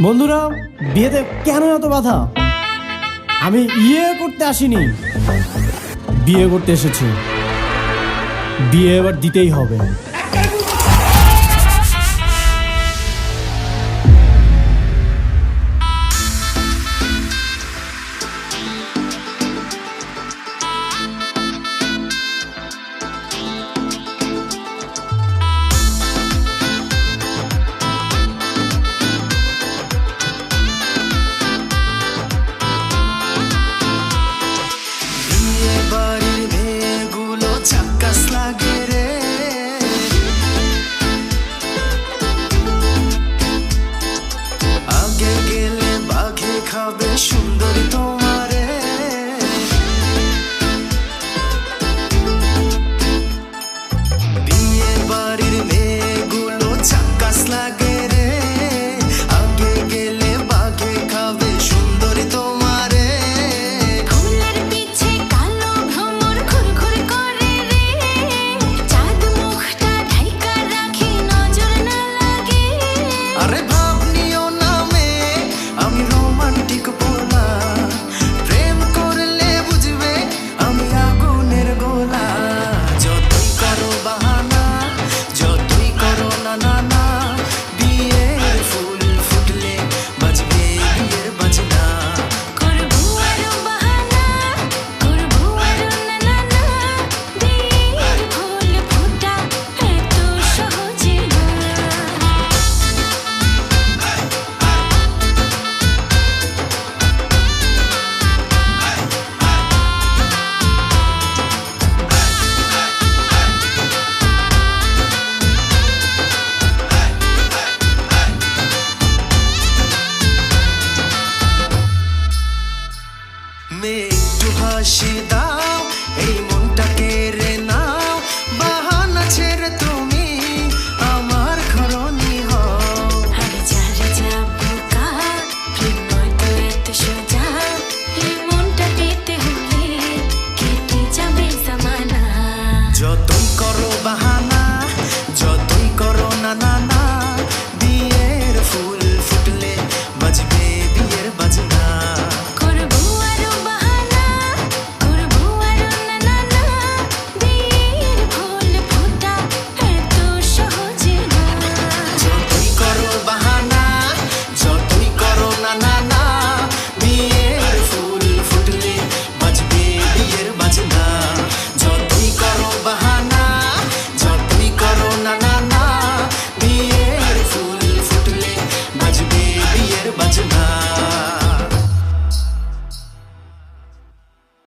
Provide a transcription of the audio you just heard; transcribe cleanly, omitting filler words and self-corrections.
বন্ধুরা, বিয়েতে কেন এত বাধা? আমি ইয়ে করতে আসিনি, বিয়ে করতে এসেছি। বিয়ে এবার দিতেই হবে। সুন্দরী তোমারে বিয়ে বাড়ির মেয়েগুলো ঝাক্কাস লাগে রে, আগে গেলে বাঘে খাবে সুন্দরী তোমারে। ফুলের পিছে কালো ভ্রমর ঘুরঘুর করে রে, চাঁদ মুখটা ঢাইকা রাখি নজর না লাগে। আরে ভাব নিও না মেয়ে, আমি রোমান্টিক পোলা, প্রেম করলে বুঝবে আমি আগুনের গোলা। যতই করো বাহানা, যতই করো না না না, বিয়ের ফুল ফুটলে বাজবে বিয়ের বাজনা। করবো আরো বাহানা, করবো আরো না না না, বিয়ের ফুল ফোটা এত সহজে না। মেয়ে একটু হাসি